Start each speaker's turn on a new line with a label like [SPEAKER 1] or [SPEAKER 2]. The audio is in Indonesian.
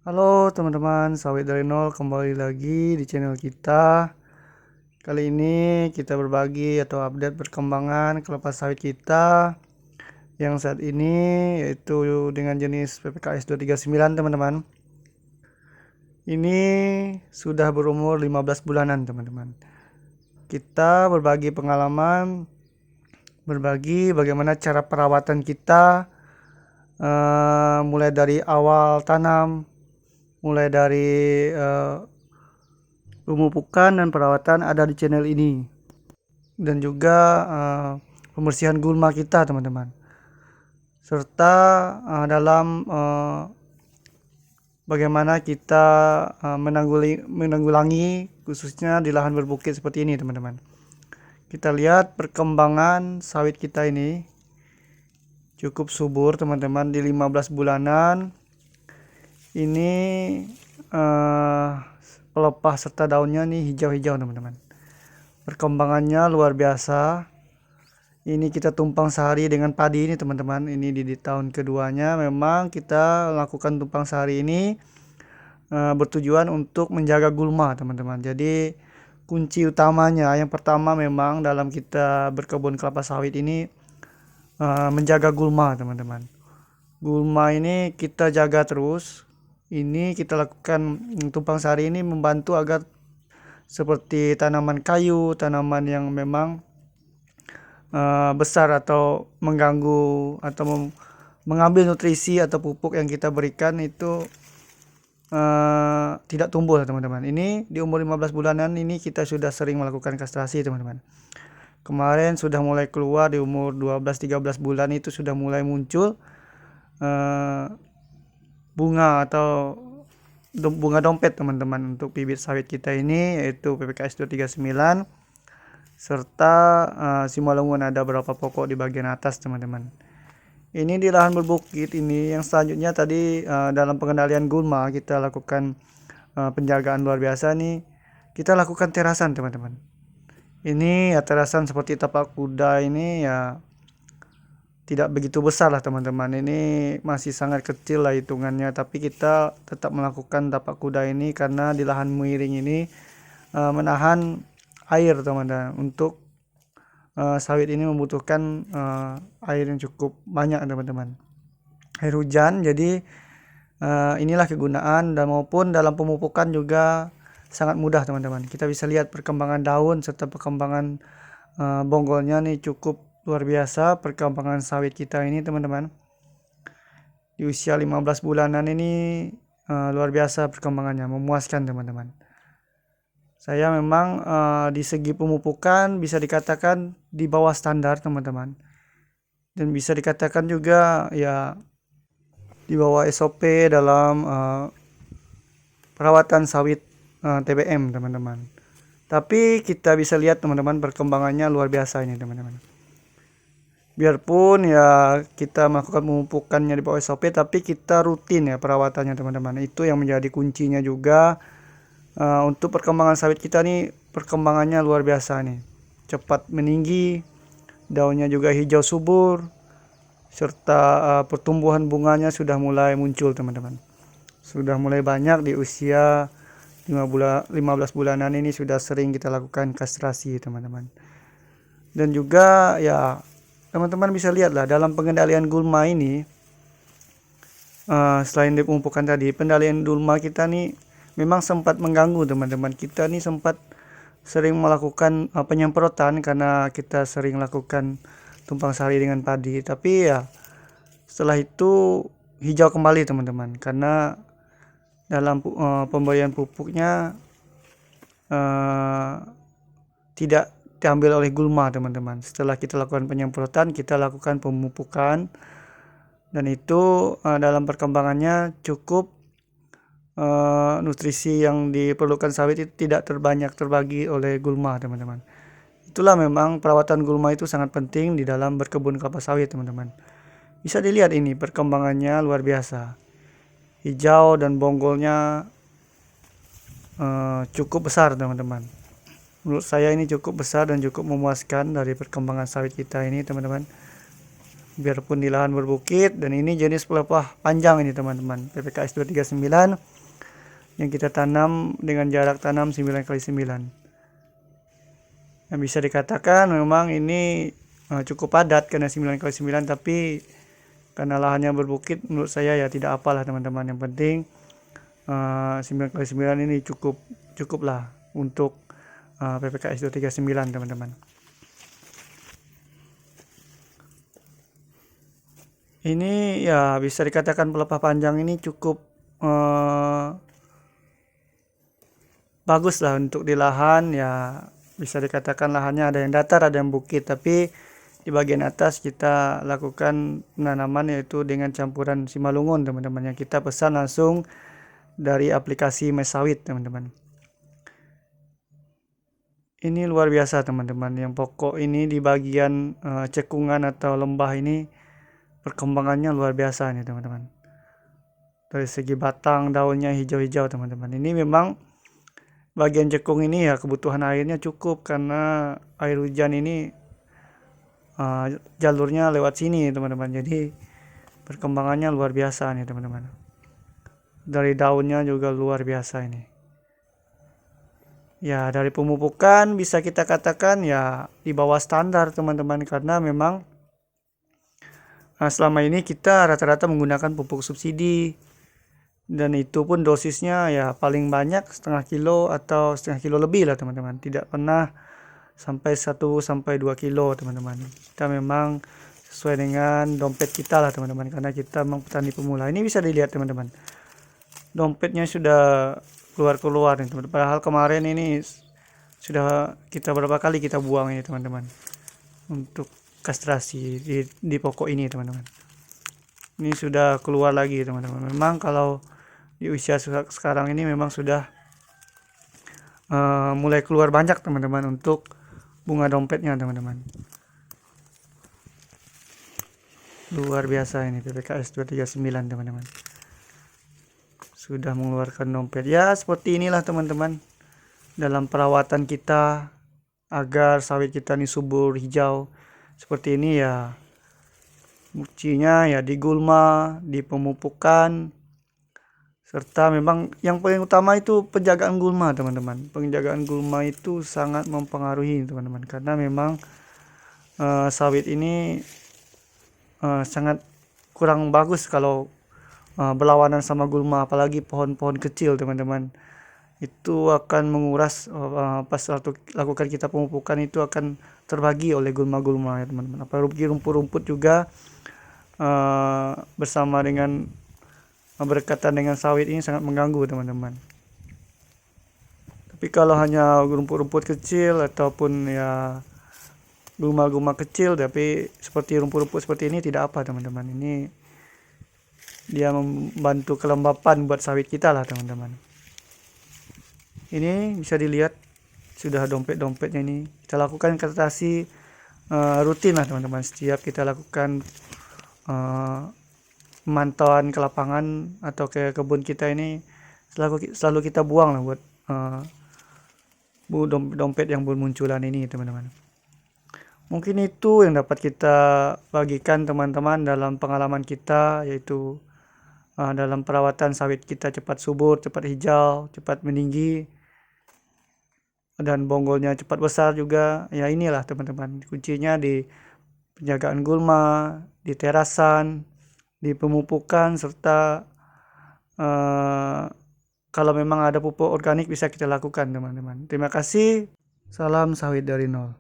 [SPEAKER 1] Halo teman-teman, sawit dari nol kembali lagi di channel kita. Kali ini kita berbagi atau update perkembangan kelapa sawit kita yang saat ini yaitu dengan jenis PPKS 239 teman-teman. Ini sudah berumur 15 bulanan teman-teman. Kita berbagi pengalaman, berbagi bagaimana cara perawatan kita mulai dari awal tanam, mulai dari pemupukan dan perawatan ada di channel ini, dan juga pembersihan gulma kita teman-teman, serta dalam bagaimana kita menanggulangi khususnya di lahan berbukit seperti ini teman-teman. Kita lihat perkembangan sawit kita ini cukup subur teman-teman. Di 15 bulanan ini pelepah serta daunnya nih hijau-hijau teman-teman. Perkembangannya luar biasa. Ini kita tumpang sehari dengan padi ini teman-teman. Ini di tahun keduanya memang kita lakukan tumpang sehari ini bertujuan untuk menjaga gulma teman-teman. Jadi kunci utamanya yang pertama memang dalam kita berkebun kelapa sawit ini menjaga gulma teman-teman. Gulma ini kita jaga terus. Ini kita lakukan tumpang sari ini membantu agar seperti tanaman kayu, tanaman yang memang besar atau mengganggu atau mengambil nutrisi atau pupuk yang kita berikan itu tidak tumbuh teman-teman. Ini di umur 15 bulanan ini kita sudah sering melakukan kastrasi teman-teman. Kemarin sudah mulai keluar di umur 12-13 bulan itu sudah mulai muncul bunga atau bunga dompet teman-teman untuk bibit sawit kita ini, yaitu PPKS 239 serta Simalungun ada beberapa pokok di bagian atas teman-teman. Ini di lahan berbukit ini. Yang selanjutnya tadi dalam pengendalian gulma kita lakukan penjagaan luar biasa nih. Kita lakukan terasan teman-teman. Ini ya terasan seperti tapak kuda ini ya tidak begitu besar lah teman-teman. Ini masih sangat kecil lah hitungannya, tapi kita tetap melakukan tapak kuda ini karena di lahan miring ini menahan air teman-teman. Untuk sawit ini membutuhkan air yang cukup banyak teman-teman, air hujan. Jadi inilah kegunaan, dan maupun dalam pemupukan juga sangat mudah teman-teman. Kita bisa lihat perkembangan daun serta perkembangan bonggolnya nih cukup luar biasa. Perkembangan sawit kita ini teman-teman di usia 15 bulanan ini luar biasa perkembangannya, memuaskan teman-teman. Saya memang di segi pemupukan bisa dikatakan di bawah standar teman-teman, dan bisa dikatakan juga ya di bawah SOP dalam perawatan sawit TBM teman-teman. Tapi kita bisa lihat teman-teman perkembangannya luar biasa ini teman-teman. Biarpun ya kita melakukan pemupukannya di bawah SOP, tapi kita rutin ya perawatannya teman-teman. Itu yang menjadi kuncinya juga. Untuk perkembangan sawit kita nih perkembangannya luar biasa nih, cepat meninggi, daunnya juga hijau subur, serta pertumbuhan bunganya sudah mulai muncul teman-teman. Sudah mulai banyak di usia 15 bulanan ini sudah sering kita lakukan kastrasi teman-teman. Dan juga ya teman-teman bisa lihat lah dalam pengendalian gulma ini, selain di pemupukan tadi, pengendalian gulma kita nih memang sempat mengganggu teman-teman. Kita nih sempat sering melakukan penyemprotan karena kita sering lakukan tumpang sari dengan padi. Tapi ya setelah itu hijau kembali teman-teman, karena dalam pemberian pupuknya tidak diambil oleh gulma teman-teman. Setelah kita lakukan penyemprotan, kita lakukan pemupukan, dan itu dalam perkembangannya cukup nutrisi yang diperlukan sawit itu tidak terbanyak terbagi oleh gulma teman-teman. Itulah memang perawatan gulma itu sangat penting di dalam berkebun kelapa sawit teman-teman. Bisa dilihat ini perkembangannya luar biasa, hijau dan bonggolnya cukup besar teman-teman. Menurut saya ini cukup besar dan cukup memuaskan dari perkembangan sawit kita ini teman-teman. biarpun di lahan berbukit. Dan ini jenis pelepah panjang ini teman-teman, PPKS 239 yang kita tanam dengan jarak tanam 9x9. Yang bisa dikatakan memang ini cukup padat karena 9x9, tapi karena lahannya berbukit menurut saya ya tidak apalah teman-teman. Yang penting 9x9 ini cukup lah untuk PPKS 239 teman-teman. Ini ya bisa dikatakan pelepah panjang ini cukup bagus lah untuk di lahan ya. Bisa dikatakan lahannya ada yang datar, ada yang bukit, tapi di bagian atas kita lakukan penanaman yaitu dengan campuran simalungun teman-teman, yang kita pesan langsung dari aplikasi Mesawit teman-teman. Ini luar biasa teman-teman, yang pokok ini di bagian cekungan atau lembah ini perkembangannya luar biasa nih teman-teman. Dari segi batang, daunnya hijau-hijau teman-teman. Ini memang bagian cekung ini ya kebutuhan airnya cukup karena air hujan ini jalurnya lewat sini teman-teman. Jadi perkembangannya luar biasa nih teman-teman. Dari daunnya juga luar biasa ini. Ya, dari pemupukan bisa kita katakan ya di bawah standar teman-teman, karena memang selama ini kita rata-rata menggunakan pupuk subsidi, dan itu pun dosisnya ya paling banyak setengah kilo atau setengah kilo lebih lah teman-teman, tidak pernah sampai 1-2 kilo teman-teman. Kita memang sesuai dengan dompet kita lah teman-teman, karena kita memang petani pemula. Ini bisa dilihat teman-teman, dompetnya sudah keluar nih teman-teman. Padahal kemarin ini sudah kita berapa kali kita buang ini teman-teman untuk kastrasi di pokok ini teman-teman. Ini sudah keluar lagi teman-teman. Memang kalau di usia sekarang ini memang sudah mulai keluar banyak teman-teman untuk bunga dompetnya teman-teman. Luar biasa ini PPKS 239 teman-teman. Sudah mengeluarkan dompet. Ya seperti inilah teman-teman, dalam perawatan kita agar sawit kita ini subur hijau seperti ini ya. Mucinya ya di gulma, di pemupukan, serta memang yang paling utama itu penjagaan gulma teman-teman. Penjagaan gulma itu sangat mempengaruhi teman-teman, karena memang sawit ini sangat kurang bagus kalau berlawanan sama gulma, apalagi pohon-pohon kecil teman-teman. Itu akan menguras pas lakukan kita pemupukan, itu akan terbagi oleh gulma-gulma ya teman-teman. Apalagi rumput-rumput juga bersama dengan berkaitan dengan sawit ini sangat mengganggu teman-teman. Tapi kalau hanya rumput-rumput kecil ataupun ya gulma-gulma kecil, tapi seperti rumput-rumput seperti ini tidak apa teman-teman. Ini dia membantu kelembapan buat sawit kita lah teman-teman. Ini bisa dilihat sudah dompet-dompetnya ini. Kita lakukan kastrasi rutin lah teman-teman. Setiap kita lakukan pemantauan ke lapangan atau ke kebun kita ini, selalu kita buang lah buat dompet yang bermunculan ini teman-teman. Mungkin itu yang dapat kita bagikan teman-teman dalam pengalaman kita, yaitu dalam perawatan sawit kita cepat subur, cepat hijau, cepat meninggi, dan bonggolnya cepat besar juga. Ya inilah teman-teman kuncinya di penjagaan gulma, di terasan, di pemupukan, serta kalau memang ada pupuk organik bisa kita lakukan teman-teman. Terima kasih. Salam sawit dari nol.